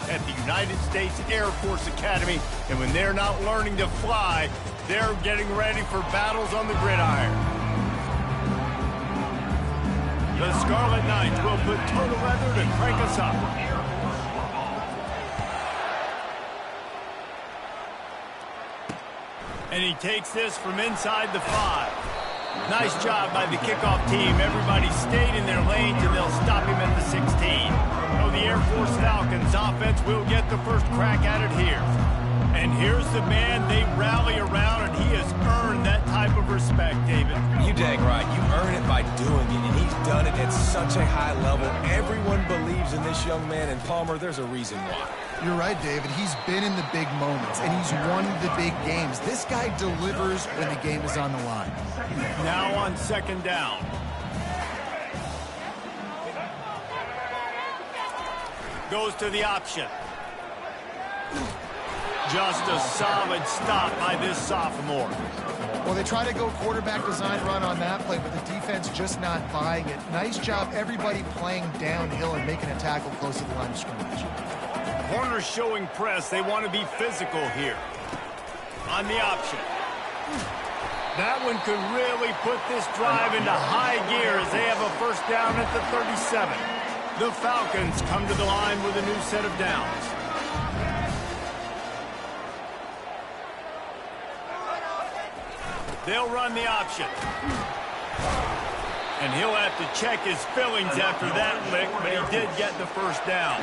at the United States Air Force Academy, and when they're not learning to fly, they're getting ready for battles on the gridiron. The Scarlet Knights will put total leather to crank us up. And he takes this from inside the 5. Nice job by the kickoff team. Everybody stayed in their lanes, and they'll stop him at the 16. So the Air Force Falcons offense will get the first crack at it here. And here's the man they rally around, and he has earned that type of respect, David. You dang right. You earn it by doing it, and he's done it at such a high level. Everyone believes in this young man, and Palmer, there's a reason why. You're right, David. He's been in the big moments, and he's won the big games. This guy delivers when the game is on the line. Now on second down. Goes to the option. Just a solid stop by this sophomore. Well, they try to go quarterback design run on that play, but the defense just not buying it. Nice job, everybody playing downhill and making a tackle close to the line of scrimmage. Corners showing press. They want to be physical here. On the option. That one could really put this drive into high gear as they have a first down at the 37. The Falcons come to the line with a new set of downs. They'll run the option. And he'll have to check his fillings after that lick, but he did get the first down.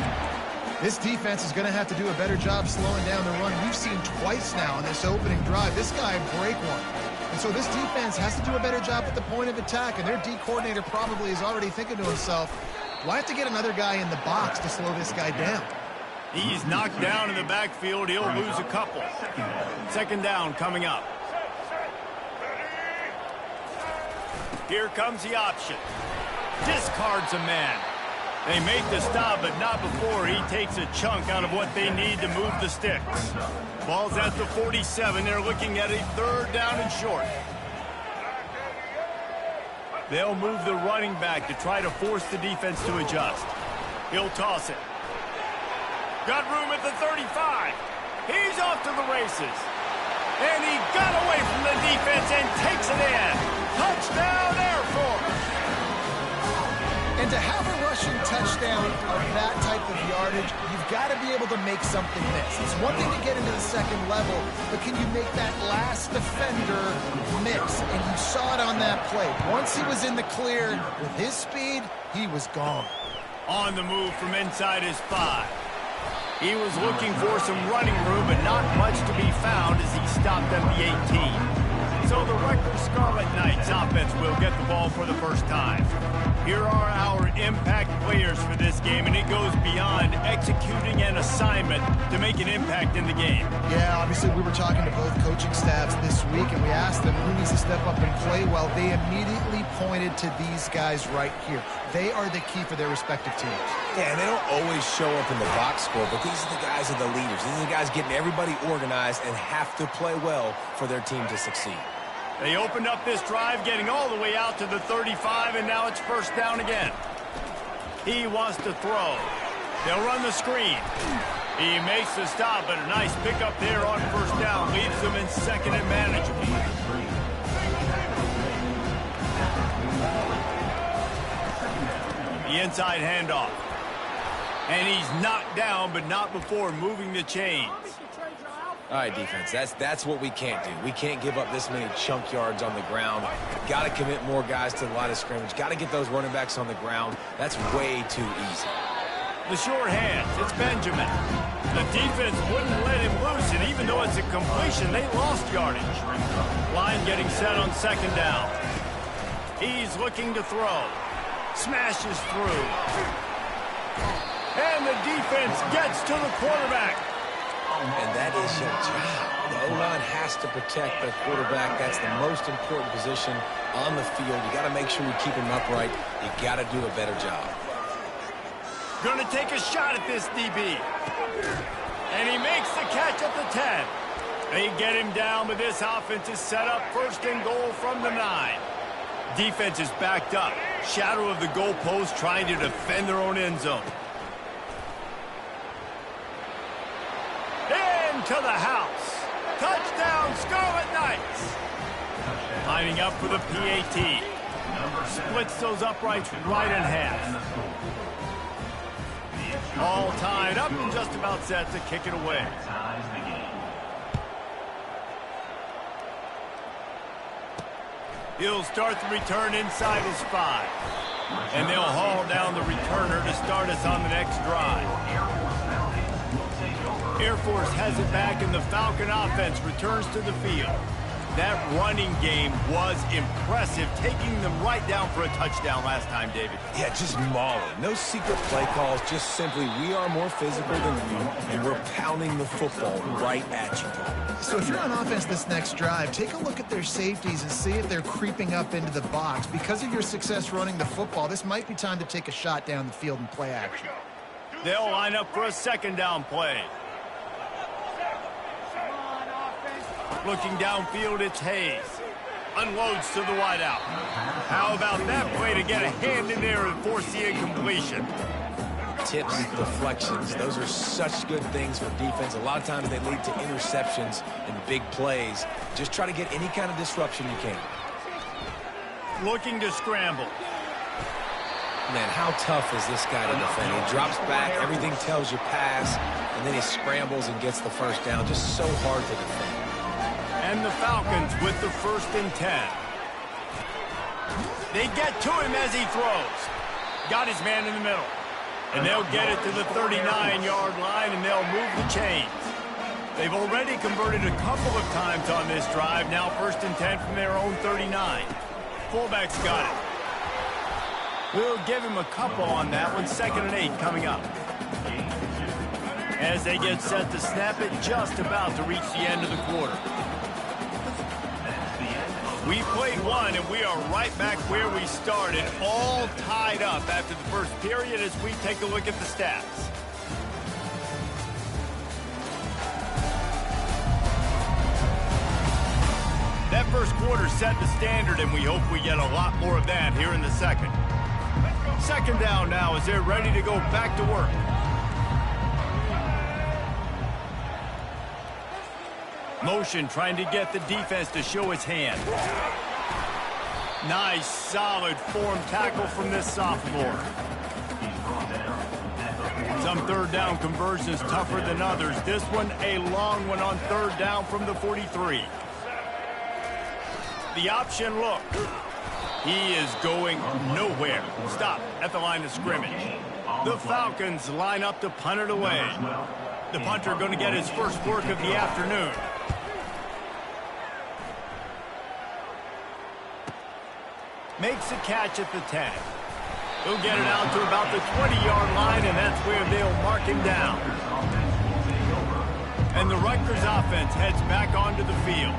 This defense is going to have to do a better job slowing down the run. We've seen twice now in this opening drive. This guy break one. And so this defense has to do a better job at the point of attack, and their D coordinator probably is already thinking to himself, well, I have to get another guy in the box to slow this guy down. He's knocked down in the backfield. He'll lose a couple. Second down coming up. Here comes the option. Discards a man. They make the stop, but not before he takes a chunk out of what they need to move the sticks. Ball's at the 47. They're looking at a third down and short. They'll move the running back to try to force the defense to adjust. He'll toss it. Got room at the 35. He's off to the races. And he got away from the defense and takes it in. Touchdown, Air Force! And to have a rushing touchdown of that type of yardage, you've got to be able to make something miss. It's one thing to get into the second level, but can you make that last defender miss? And you saw it on that play. Once he was in the clear, with his speed, he was gone. On the move from inside his 5. He was looking for some running room, but not much to be found as he stopped at the 18. So the Rutgers Scarlet Knights offense will get the ball for the first time. Here are our impact players for this game, and it goes beyond executing an assignment to make an impact in the game. Yeah, obviously we were talking to both coaching staffs this week, and we asked them who needs to step up and play well. They immediately pointed to these guys right here. They are the key for their respective teams. Yeah, and they don't always show up in the box score, but these are the guys that are the leaders. These are the guys getting everybody organized and have to play well for their team to succeed. They opened up this drive, getting all the way out to the 35, and now it's first down again. He wants to throw. They'll run the screen. He makes the stop, but a nice pickup there on first down. Leaves them in second and manageable. The inside handoff. And he's knocked down, but not before moving the chains. All right, defense, that's what we can't do. We can't give up this many chunk yards on the ground. Got to commit more guys to the line of scrimmage. Got to get those running backs on the ground. That's way too easy. The short hands, it's Benjamin. The defense wouldn't let him loose, and even though it's a completion, they lost yardage. Line getting set on second down. He's looking to throw. Smashes through. And the defense gets to the quarterback. And that is your job. The O-line has to protect the quarterback. That's the most important position on the field. You got to make sure you keep him upright. You got to do a better job. Going to take a shot at this DB. And he makes the catch at the 10. They get him down, but this offense is set up first and goal from the 9. Defense is backed up. Shadow of the goalpost trying to defend their own end zone. to the house. Touchdown, Scarlet Knights. Lining up for the PAT. Splits those uprights right in half. All tied up and just about set to kick it away. He'll start the return inside his 5. And they'll haul down the returner to start us on the next drive. Air Force has it back and the Falcon offense returns to the field. That running game was impressive, taking them right down for a touchdown last time, David. Yeah, just mauling. No secret play calls, just simply we are more physical than you, and we're pounding the football right at you. So if you're on offense this next drive, take a look at their safeties and see if they're creeping up into the box. Because of your success running the football, this might be time to take a shot down the field and play action. They'll line up for a second down play. Looking downfield, it's Hayes. Unloads to the wideout. How about that play to get a hand in there and force the incompletion? Tips, deflections, those are such good things for defense. A lot of times they lead to interceptions and big plays. Just try to get any kind of disruption you can. Looking to scramble. Man, how tough is this guy to defend? He drops back, everything tells you pass, and then he scrambles and gets the first down. Just so hard to defend. And the Falcons with the 1st and 10. They get to him as he throws. Got his man in the middle. And they'll get it to the 39-yard line, and they'll move the chains. They've already converted a couple of times on this drive. Now 1st and 10 from their own 39. Fullback's got it. We'll give him a couple on that one. 2nd and 8 coming up. As they get set to snap it, just about to reach the end of the quarter. We played one, and we are right back where we started, all tied up after the first period as we take a look at the stats. That first quarter set the standard, and we hope we get a lot more of that here in the second. Second down now as they're ready to go back to work. Motion trying to get the defense to show its hand. Nice, solid form tackle from this sophomore. Some 3rd down conversions tougher than others. This one a long one on 3rd down from the 43. The option look. He is going nowhere. Stop at the line of scrimmage. The Falcons line up to punt it away. The punter going to get his first work of the afternoon. Makes a catch at the 10. He'll get it out to about the 20-yard line, and that's where they'll mark him down. And the Rutgers offense heads back onto the field.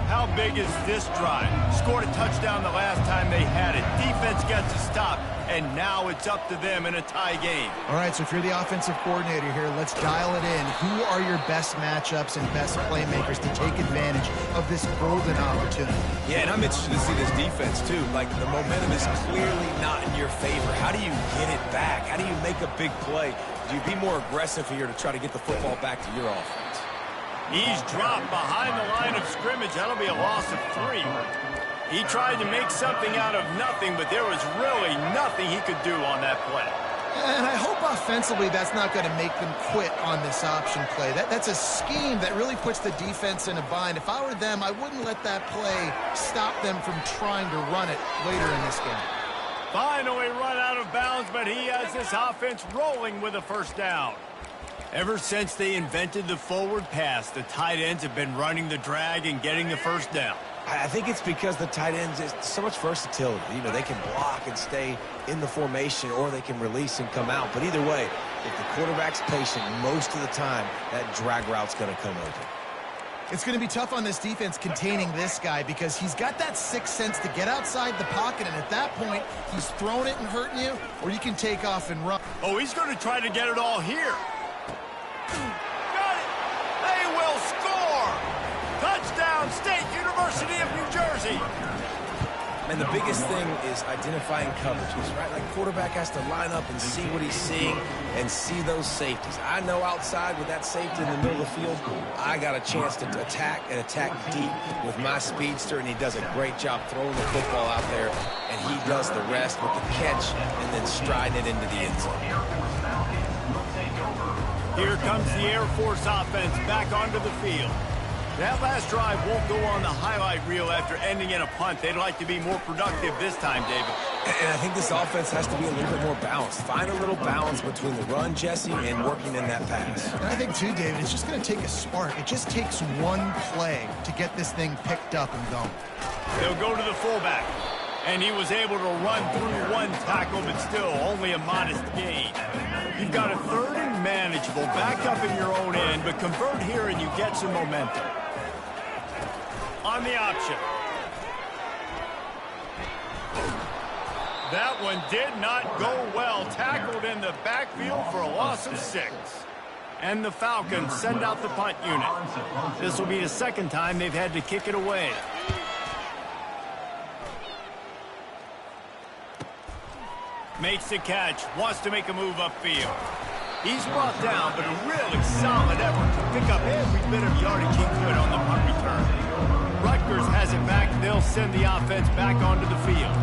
How big is this drive? Scored a touchdown the last time they had it. Defense gets a stop, and now it's up to them in a tie game. All right, so if you're the offensive coordinator here, let's dial it in. Who are your best matchups and best playmakers to take advantage of this golden opportunity? Yeah, and I'm interested to see this defense, too. Like, the momentum is clearly not in your favor. How do you get it back? How do you make a big play? Do you be more aggressive here to try to get the football back to your offense? He's dropped behind the line of scrimmage. That'll be a loss of 3. He tried to make something out of nothing, but there was really nothing he could do on that play. And I hope offensively that's not going to make them quit on this option play. That's a scheme that really puts the defense in a bind. If I were them, I wouldn't let that play stop them from trying to run it later in this game. Finally run out of bounds, but he has this offense rolling with a 1st down. Ever since they invented the forward pass, the tight ends have been running the drag and getting the 1st down. I think it's because the tight ends is so much versatility. You know, they can block and stay in the formation, or they can release and come out. But either way, if the quarterback's patient most of the time, that drag route's going to come open. It's going to be tough on this defense containing this guy because he's got that sixth sense to get outside the pocket, and at that point, he's throwing it and hurting you, or you can take off and run. Oh, he's going to try to get it all here. Got it! They will score! Touchdown, State University of New Jersey! And the biggest thing is identifying coverages, right? Like, quarterback has to line up and see what he's seeing and see those safeties. I know outside with that safety in the middle of the field, I got a chance to attack and attack deep with my speedster, and he does a great job throwing the football out there, and he does the rest with the catch and then striding it into the end zone. Here comes the Air Force offense back onto the field. That last drive won't go on the highlight reel after ending in a punt. They'd like to be more productive this time, David. And I think this offense has to be a little bit more balanced. Find a little balance between the run, Jesse, and working in that pass. And I think, too, David, it's just going to take a spark. It just takes one play to get this thing picked up and going. They'll go to the fullback. And he was able to run through one tackle, but still only a modest gain. You've got a third and manageable, back up in your own end, but convert here and you get some momentum. On the option. That one did not go well. Tackled in the backfield for a loss of 6. And the Falcons send out the punt unit. This will be the second time they've had to kick it away. Makes the catch, wants to make a move upfield. He's brought down, but a really solid effort to pick up every bit of yardage he could on the punt return. Rutgers has it back. They'll send the offense back onto the field.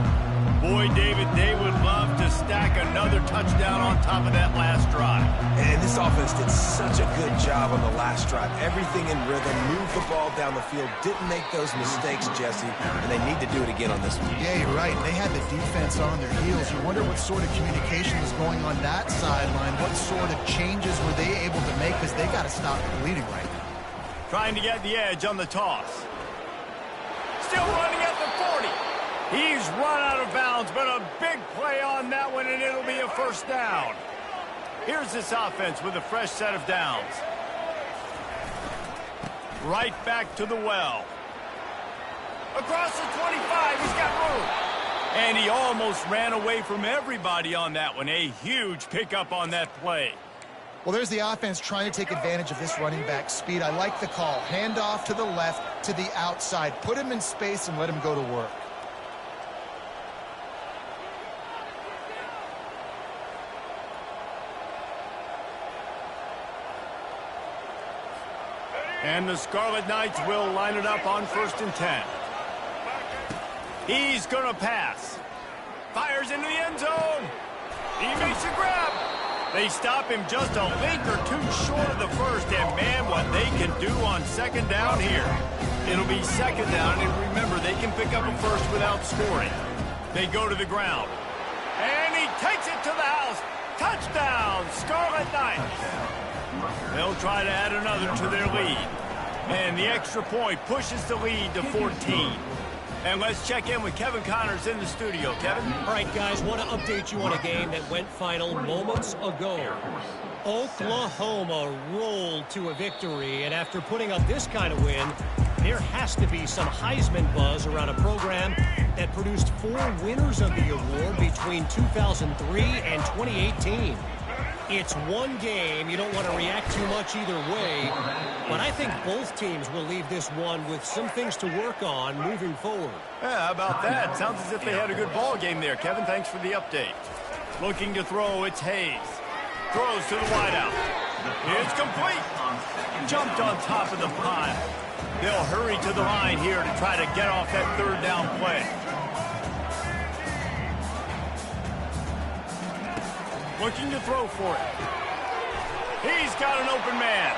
Boy, David, they would love to stack another touchdown on top of that last drive. And this offense did such a good job on the last drive. Everything in rhythm, moved the ball down the field, didn't make those mistakes, Jesse, and they need to do it again on this one. Yeah, you're right. They had the defense on their heels. You wonder what sort of communication was going on that sideline. What sort of changes were they able to make, because they got to stop the bleeding right now. Trying to get the edge on the toss. Still running at the 40. He's run out of bounds, but a big play on that one, and it'll be a first down. Here's this offense with a fresh set of downs. Right back to the well. Across the 25, he's got room. And he almost ran away from everybody on that one. A huge pickup on that play. Well, there's the offense trying to take advantage of this running back speed. I like the call. Hand off to the left, to the outside. Put him in space and let him go to work. And the Scarlet Knights will line it up on 1st and 10. He's going to pass. Fires into the end zone. He makes a grab. They stop him just a link or two short of the first, and man, what they can do on second down here. It'll be second down, and remember, they can pick up a first without scoring. They go to the ground. And he takes it to the house. Touchdown, Scarlet Knights. They'll try to add another to their lead. And the extra point pushes the lead to 14. And let's check in with Kevin Connors in the studio. Kevin? All right, guys, want to update you on a game that went final moments ago. Oklahoma rolled to a victory, and after putting up this kind of win, there has to be some Heisman buzz around a program that produced 4 winners of the award between 2003 and 2018. It's one game. You don't want to react too much either way, but I think both teams will leave this one with some things to work on moving forward. Yeah, how about that? Sounds as if they had a good ball game there. Kevin, thanks for the update. Looking to throw, it's Hayes. Throws to the wideout. It's complete. Jumped on top of the pile. They'll hurry to the line here to try to get off that third down play. Looking to throw for it. He's got an open man.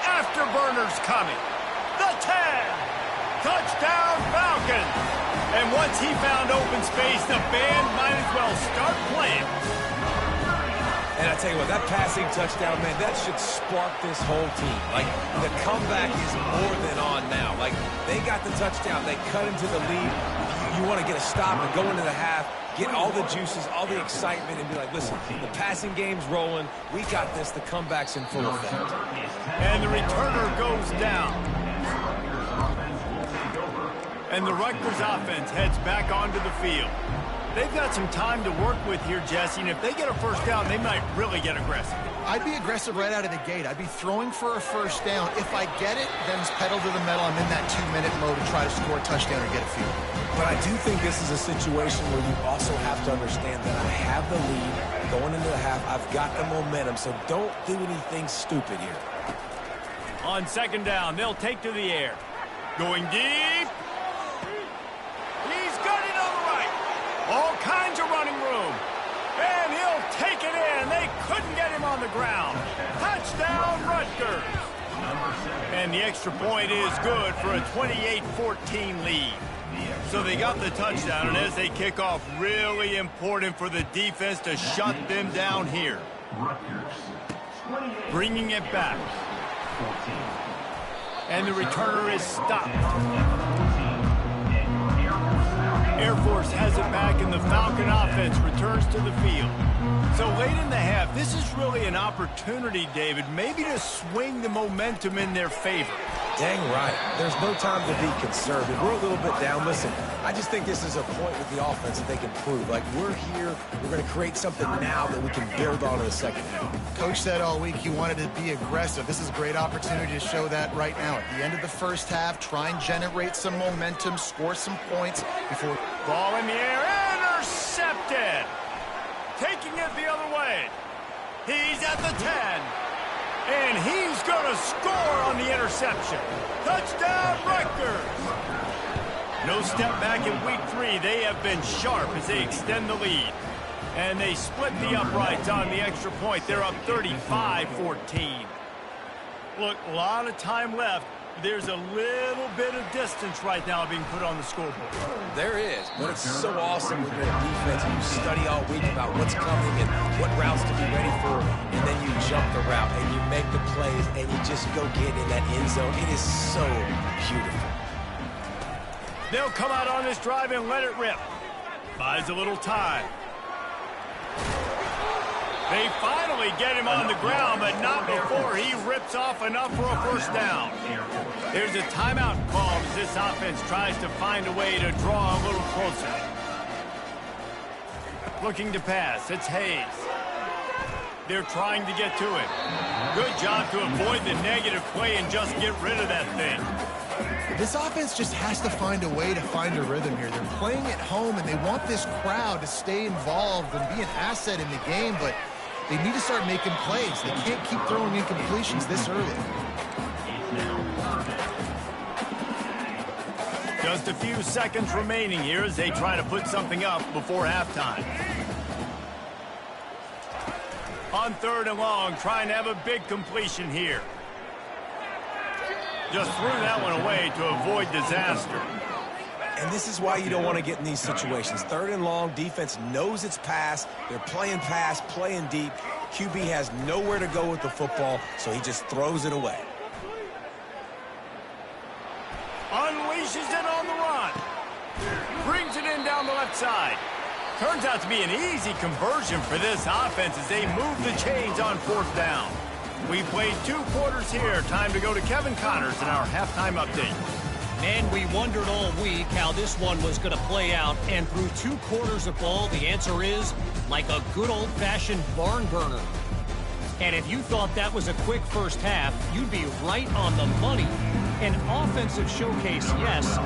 Afterburner's coming. The 10. Touchdown Falcons. And once he found open space, the band might as well start playing. And I tell you what, that passing touchdown, man, that should spark this whole team. Like, the comeback is more than on now. Like, they got the touchdown. They cut into the lead. You want to get a stop and go into the half, get all the juices, all the excitement, and be like, listen, the passing game's rolling. We got this. The comeback's in full effect. And the returner goes down. And the Rutgers offense heads back onto the field. They've got some time to work with here, Jesse, and if they get a first down, they might really get aggressive. I'd be aggressive right out of the gate. I'd be throwing for a first down. If I get it, then it's pedal to the metal. I'm in that 2-minute mode to try to score a touchdown or get a field. But I do think this is a situation where you also have to understand that I have the lead going into the half. I've got the momentum, so don't do anything stupid here. On second down, they'll take to the air. Going deep. He's got it on the right. All kinds of running room. And he'll take it in. They couldn't get him on the ground. Touchdown, Rutgers. And the extra point is good for a 28-14 lead. So they got the touchdown, and as they kick off, really important for the defense to shut them down here. Bringing it back. And the returner is stopped. Air Force has it back, and the Falcon offense returns to the field. So late in the half, this is really an opportunity, David, maybe to swing the momentum in their favor. Dang right. There's no time to be conservative. We're a little bit down. Listen, I just think this is a point with the offense that they can prove. Like, we're here, we're going to create something now that we can build on in the second half. Coach said all week he wanted to be aggressive. This is a great opportunity to show that right now. At the end of the first half, try and generate some momentum, score some points before... Ball in the air, intercepted! Taking it the other way. He's at the 10. And he's going to score on the interception. Touchdown, Rutgers! No step back in week 3. They have been sharp as they extend the lead. And they split the uprights on the extra point. They're up 35-14. Look, a lot of time left. There's a little bit of distance right now being put on the scoreboard. There is, but it's so awesome when you're in defense and you study all week about what's coming and what routes to be ready for, and then you jump the route and you make the plays and you just go get in that end zone. It is so beautiful. They'll come out on this drive and let it rip. Buys a little time. They finally get him on the ground, but not before he rips off enough for a first down. There's a timeout called as this offense tries to find a way to draw a little closer. Looking to pass, it's Hayes. They're trying to get to it. Good job to avoid the negative play and just get rid of that thing. This offense just has to find a way to find a rhythm here. They're playing at home, and they want this crowd to stay involved and be an asset in the game, but they need to start making plays. They can't keep throwing incompletions this early. Just a few seconds remaining here as they try to put something up before halftime. On third and long, trying to have a big completion here. Just threw that one away to avoid disaster. And this is why you don't want to get in these situations. Third and long, defense knows it's pass. They're playing pass, playing deep. QB has nowhere to go with the football, so he just throws it away. Unleashes it on the run. Brings it in down the left side. Turns out to be an easy conversion for this offense as they move the chains on fourth down. We played 2 quarters here. Time to go to Kevin Connors in our halftime update. And we wondered all week how this one was going to play out. And through 2 quarters of ball, the answer is like a good old-fashioned barn burner. And if you thought that was a quick first half, you'd be right on the money. An offensive showcase, yes,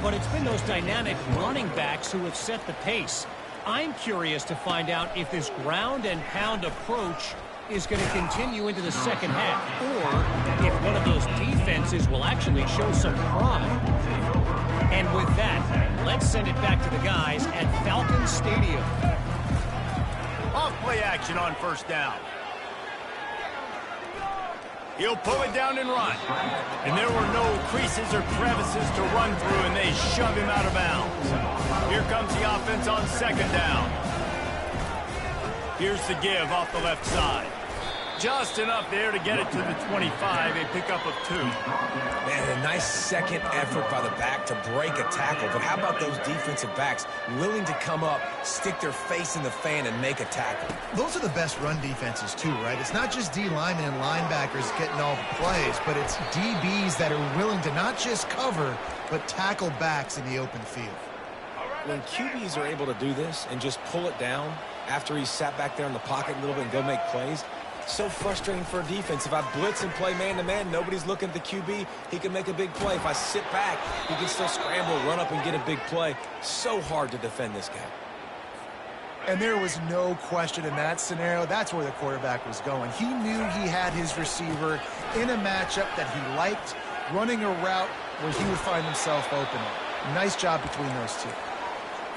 but it's been those dynamic running backs who have set the pace. I'm curious to find out if this ground and pound approach is going to continue into the second half, or if one of those defenses will actually show some pride. And with that, let's send it back to the guys at Falcon Stadium. Off play action on first down. He'll pull it down and run. And there were no creases or crevices to run through, and they shove him out of bounds. Here comes the offense on second down. Here's the give off the left side. Just enough there to get it to the 25, a pickup of 2. Man, a nice second effort by the back to break a tackle. But how about those defensive backs willing to come up, stick their face in the fan, and make a tackle? Those are the best run defenses, too, right? It's not just D linemen and linebackers getting all the plays, but it's DBs that are willing to not just cover, but tackle backs in the open field. when QBs are able to do this and just pull it down after he's sat back there in the pocket a little bit and go make plays, so frustrating for a defense. If I blitz and play man-to-man, nobody's looking at the QB, he can make a big play. If I sit back, he can still scramble, run up and get a big play. So hard to defend this guy. And there was no question in that scenario. That's where the quarterback was going. He knew he had his receiver in a matchup that he liked, running a route where he would find himself open. Nice job between those two.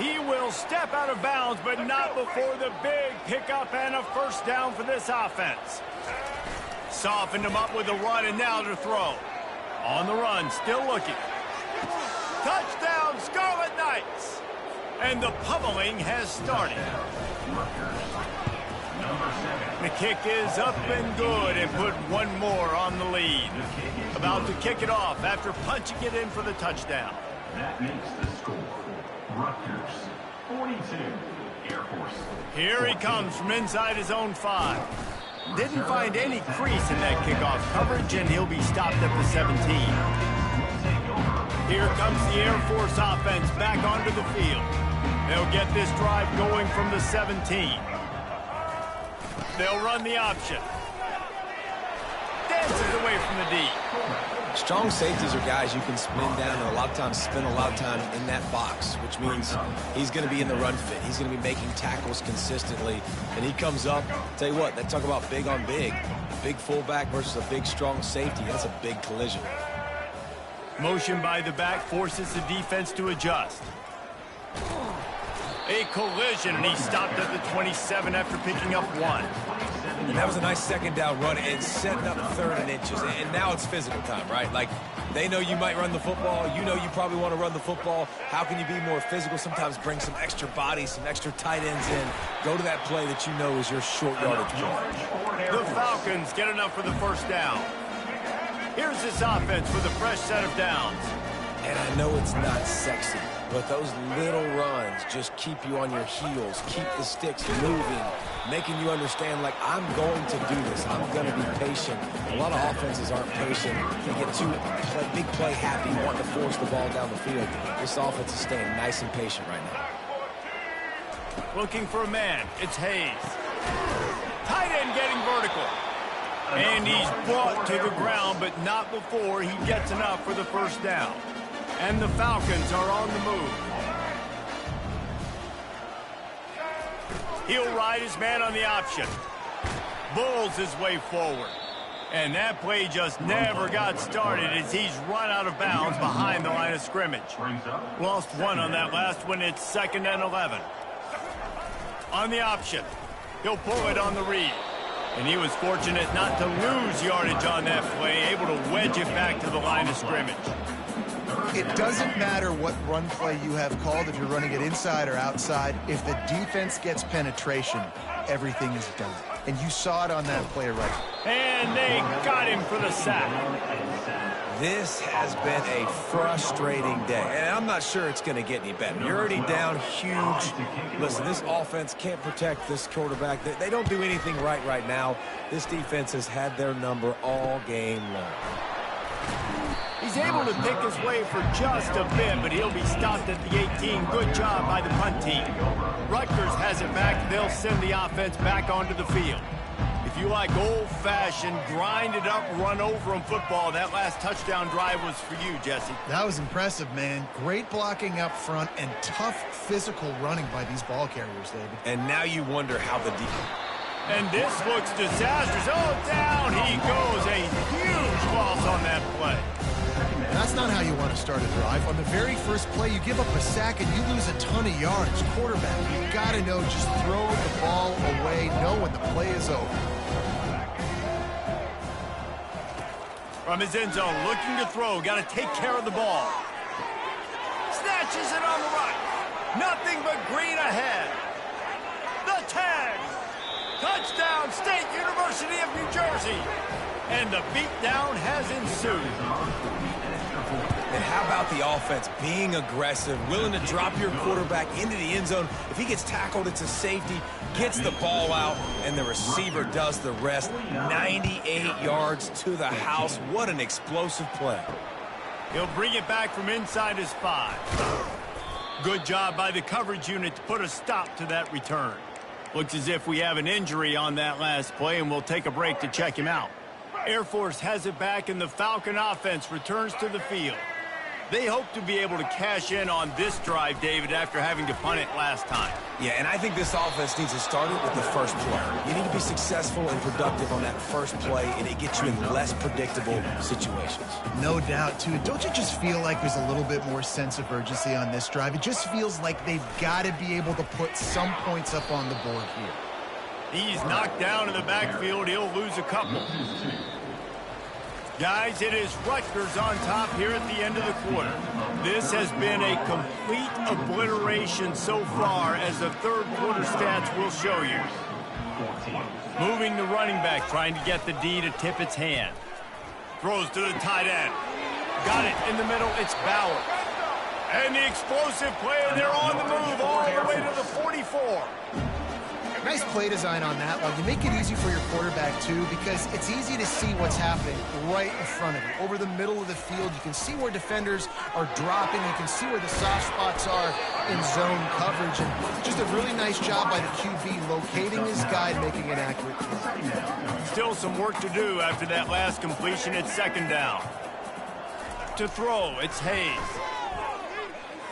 He will step out of bounds, but not before the big pickup and a first down for this offense. Softened him up with a run, and now to throw. On the run, still looking. Touchdown, Scarlet Knights! And the pummeling has started. The kick is up and good and put one more on the lead. About to kick it off after punching it in for the touchdown. That makes the score. Rutgers 42, Air Force. Here he comes from inside his own 5. Didn't find any crease in that kickoff coverage, and he'll be stopped at the 17. Here comes the Air Force offense back onto the field. They'll get this drive going from the 17. They'll run the option. Dances away from the D. Strong safeties are guys you can spin down and a lot of times spend a lot of time in that box, which means he's going to be in the run fit. He's going to be making tackles consistently, and he comes up. Tell you what, they talk about big on big. Big fullback versus a big, strong safety. That's a big collision. Motion by the back forces the defense to adjust. A collision, and he stopped at the 27 after picking up 1. And that was a nice second down run and setting up 3rd and inches. And now it's physical time, right? Like, they know you might run the football. You know you probably want to run the football. How can you be more physical? Sometimes bring some extra bodies, some extra tight ends in. Go to that play that you know is your short yardage play. The Falcons get enough for the first down. Here's this offense with a fresh set of downs. And I know it's not sexy, but those little runs just keep you on your heels, keep the sticks moving, making you understand, like, I'm going to do this. I'm going to be patient. A lot of offenses aren't patient. They get too big play happy, wanting to force the ball down the field. This offense is staying nice and patient right now. Looking for a man. It's Hayes. Tight end getting vertical. And he's brought to the ground, but not before he gets enough for the first down. And the Falcons are on the move. He'll ride his man on the option. Bulls his way forward. And that play just never got started as he's run out of bounds behind the line of scrimmage. Lost 1 on that last one. It's 2nd and 11. On the option. He'll pull it on the read. And he was fortunate not to lose yardage on that play, able to wedge it back to the line of scrimmage. It doesn't matter what run play you have called, if you're running it inside or outside. If the defense gets penetration, everything is done. And you saw it on that play right. And they got him for the sack. This has been a frustrating day, and I'm not sure it's going to get any better. You're already down huge. Listen, this offense can't protect this quarterback. They don't do anything right now. This defense has had their number all game long. He's able to pick his way for just a bit, but he'll be stopped at the 18. Good job by the punt team. Rutgers has it back. They'll send the offense back onto the field. If you like old-fashioned, grind-it-up, run-over-'em football, that last touchdown drive was for you, Jesse. That was impressive, man. Great blocking up front and tough physical running by these ball carriers, David. And now you wonder how the defense... And this looks disastrous. Oh, down he goes. A huge loss on that play. That's not how you want to start a drive. On the very first play, you give up a sack and you lose a ton of yards. Quarterback, you got to know, just throw the ball away, know when the play is over. From his end zone, looking to throw. Got to take care of the ball. Snatches it on the right. Nothing but green ahead. The tag. Touchdown, State University of New Jersey. And the beatdown has ensued. And how about the offense being aggressive, willing to drop your quarterback into the end zone? If he gets tackled, it's a safety, gets the ball out, and the receiver does the rest. 98 yards to the house. What an explosive play. He'll bring it back from inside his 5. Good job by the coverage unit to put a stop to that return. Looks as if we have an injury on that last play, and we'll take a break to check him out. Air Force has it back, and the Falcon offense returns to the field. They hope to be able to cash in on this drive, David, after having to punt it last time. Yeah, and I think this offense needs to start it with the first play. You need to be successful and productive on that first play, and it gets you in less predictable situations. No doubt, too. Don't you just feel like there's a little bit more sense of urgency on this drive? It just feels like they've got to be able to put some points up on the board here. He's knocked down in the backfield. He'll lose a couple. Guys, it is Rutgers on top here at the end of the quarter. This has been a complete obliteration so far, as the third quarter stats will show you. Moving the running back, trying to get the D to tip its hand. Throws to the tight end. Got it in the middle. It's Bauer. And the explosive play, and they're on the move all the way to the 44. Nice play design on that one. You make it easy for your quarterback, too, because it's easy to see what's happening right in front of you. Over the middle of the field, you can see where defenders are dropping. You can see where the soft spots are in zone coverage. And just a really nice job by the QB locating his guy and making an accurate throw. Still some work to do after that last completion. It's second down. To throw, it's Hayes.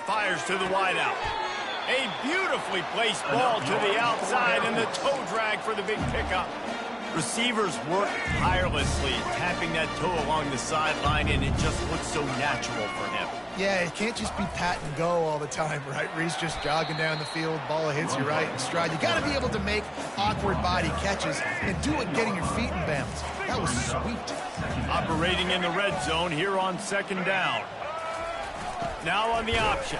Fires to the wideout. A beautifully placed ball to the outside, and the toe drag for the big pickup. Receivers work tirelessly, tapping that toe along the sideline, and it just looks so natural for him. Yeah, it can't just be pat and go all the time, right? Where he's just jogging down the field, ball hits you right in stride. You got to be able to make awkward body catches and do it getting your feet in bounds. That was sweet. Operating in the red zone here on second down. Now on the option.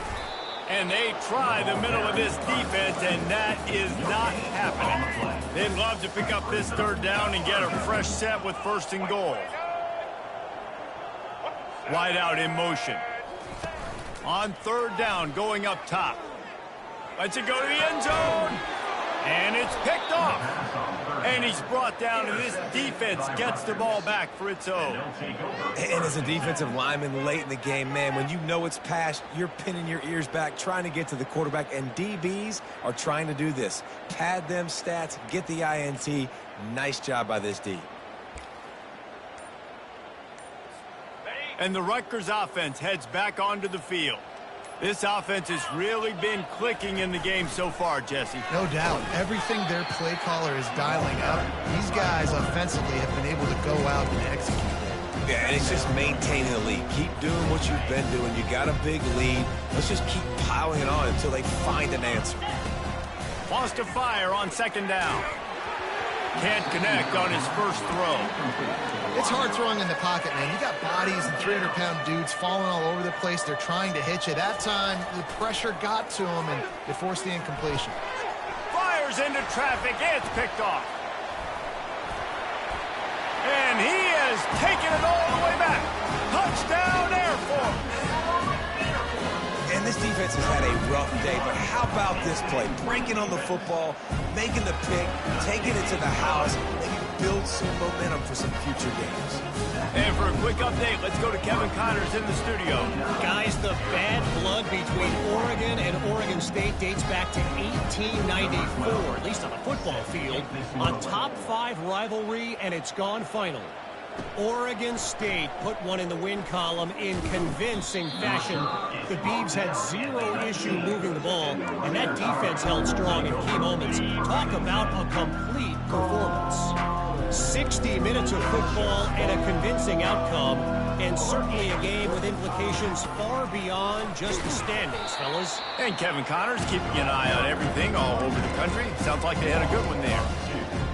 And they try the middle of this defense, and that is not happening. They'd love to pick up this third down and get a fresh set with first and goal. Wide out in motion. On third down, going up top. Lets it go to the end zone. And it's picked off. And he's brought down, and this defense gets the ball back for its own. And as a defensive lineman late in the game, man, when you know it's passed, you're pinning your ears back, trying to get to the quarterback, and DBs are trying to do this. Pad them stats, get the INT. Nice job by this D. And the Rutgers offense heads back onto the field. This offense has really been clicking in the game so far, Jesse. No doubt. Everything their play caller is dialing up, these guys offensively have been able to go out and execute. Yeah, and it's just maintaining the lead. Keep doing what you've been doing. You got a big lead. Let's just keep piling it on until they find an answer. Wants to fire on second down. Can't connect on his first throw. It's hard throwing in the pocket, man. You got bodies and 300-pound dudes falling all over the place. They're trying to hit you. That time, the pressure got to him, and it forced the incompletion. Fires into traffic. It's picked off. And he has taken it all the way back. Touchdown, Air Force. And this defense has had a rough day, but how about this play? Breaking on the football, making the pick, taking it to the house, maybe build some momentum for some future games. And for a quick update, let's go to Kevin Connors in the studio. Guys, the bad blood between Oregon and Oregon State dates back to 1894, at least on the football field. A top-5 rivalry, and it's gone finally. Oregon State put one in the win column in convincing fashion. The Beavs had zero issue moving the ball, and that defense held strong in key moments. Talk about a complete performance. 60 minutes of football and a convincing outcome, and certainly a game with implications far beyond just the standings, fellas. And Kevin Connors keeping an eye on everything all over the country. Sounds like they had a good one there.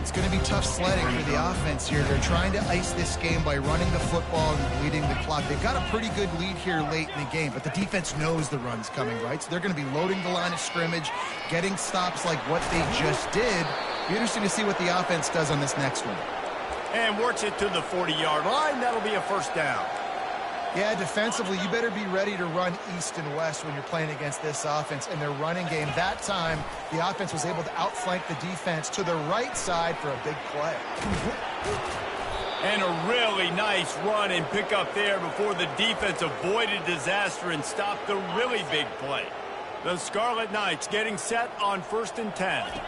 It's going to be tough sledding for the offense here. They're trying to ice this game by running the football and bleeding the clock. They've got a pretty good lead here late in the game, but the defense knows the run's coming, right? So they're going to be loading the line of scrimmage, getting stops like what they just did. Be interesting to see what the offense does on this next one. And works it to the 40-yard line. That'll be a first down. Yeah, defensively, you better be ready to run east and west when you're playing against this offense and their running game. That time, the offense was able to outflank the defense to the right side for a big play. And a really nice run and pick up there before the defense avoided disaster and stopped the really big play. The Scarlet Knights getting set on 1st and 10.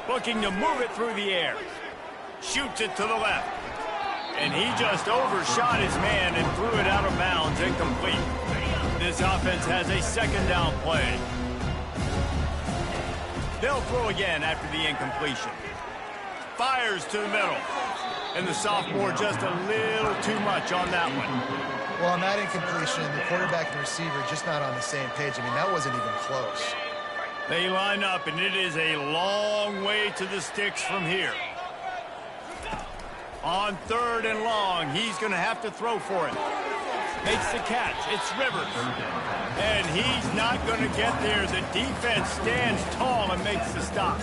Looking to move it through the air. Shoots it to the left. And he just overshot his man and threw it out of bounds, incomplete. This offense has a 2nd down play. They'll throw again after the incompletion. Fires to the middle. And the sophomore just a little too much on that one. Well, on that incompletion, the quarterback and receiver just not on the same page. I mean, that wasn't even close. They line up, and it is a long way to the sticks from here. On 3rd and long, he's going to have to throw for it. Makes the catch. It's Rivers. And he's not going to get there. The defense stands tall and makes the stop.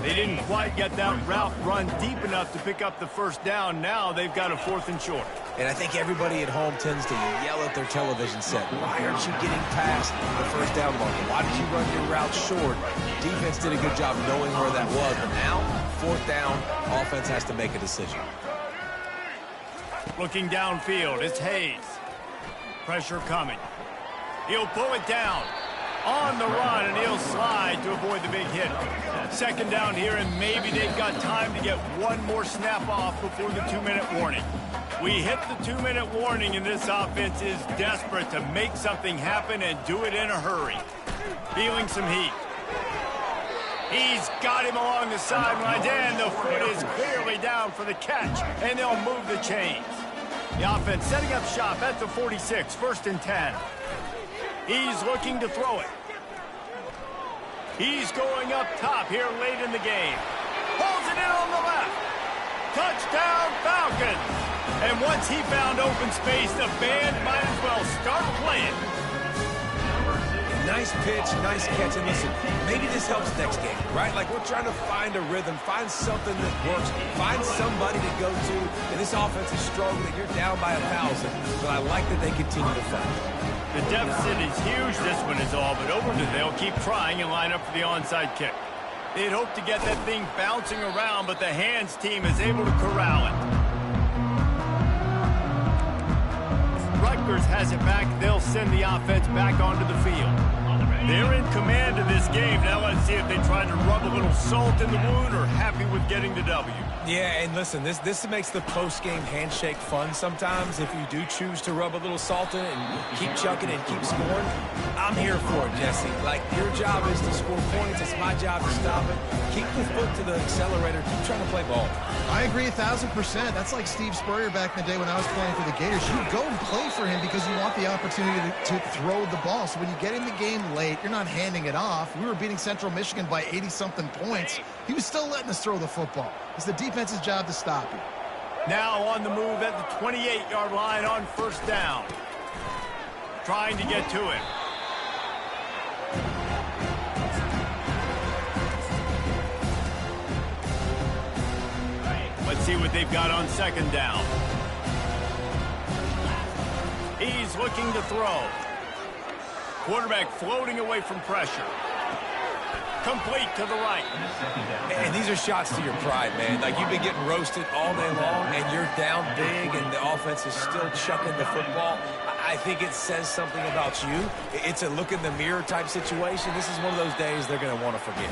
They didn't quite get that route run deep enough to pick up the 1st down. Now they've got a 4th and short. And I think everybody at home tends to yell at their television set. Why aren't you getting past the 1st down marker? Why did you run your route short? Defense did a good job knowing where that was. But now, 4th down, offense has to make a decision. Looking downfield, it's Hayes. Pressure coming. He'll pull it down. On the run, and he'll slide to avoid the big hit. 2nd down here, and maybe they've got time to get one more snap off before the 2-minute warning. We hit the 2-minute warning, and this offense is desperate to make something happen and do it in a hurry. Feeling some heat. He's got him along the sidelines, and the foot is clearly down for the catch, and they'll move the chains. The offense setting up shop at the 46, 1st and 10. He's looking to throw it. He's going up top here late in the game. Pulls it in on the left. Touchdown, Falcons. And once he found open space, the band might as well start playing. Nice pitch, nice catch. And listen, maybe this helps next game, right? Like we're trying to find a rhythm, find something that works, find somebody to go to. And this offense is struggling. You're down by 1,000, but I like that they continue to fight. The deficit is huge, this one is all, but they'll keep trying and line up for the onside kick. They'd hope to get that thing bouncing around, but the hands team is able to corral it. Rutgers has it back. They'll send the offense back onto the field. They're in command of this game. Now let's see if they try to rub a little salt in the wound or happy with getting the W. Yeah, and listen, this makes the post-game handshake fun sometimes if you do choose to rub a little salt in it and keep chucking and keep scoring. I'm here for it, Jesse. Like, your job is to score points. It's my job to stop it. Keep the foot to the accelerator. Keep trying to play ball. I agree 1,000%. That's like Steve Spurrier back in the day when I was playing for the Gators. You go and play for him because you want the opportunity to throw the ball. So when you get in the game late, you're not handing it off. We were beating Central Michigan by 80-something points. He was still letting us throw the football. It's the defense's job to stop you. Now on the move at the 28-yard line on 1st down. Trying to get to it. Let's see what they've got on 2nd down. He's looking to throw. Quarterback floating away from pressure. Complete to the right. And these are shots to your pride, man. Like, you've been getting roasted all day long, and you're down big, and the offense is still chucking the football. I think it says something about you. It's a look-in-the-mirror type situation. This is one of those days they're going to want to forget.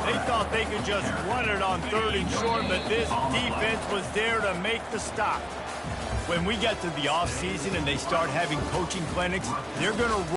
They thought they could just run it on 3rd and short, but this defense was there to make the stop. When we get to the offseason and they start having coaching clinics, they're going to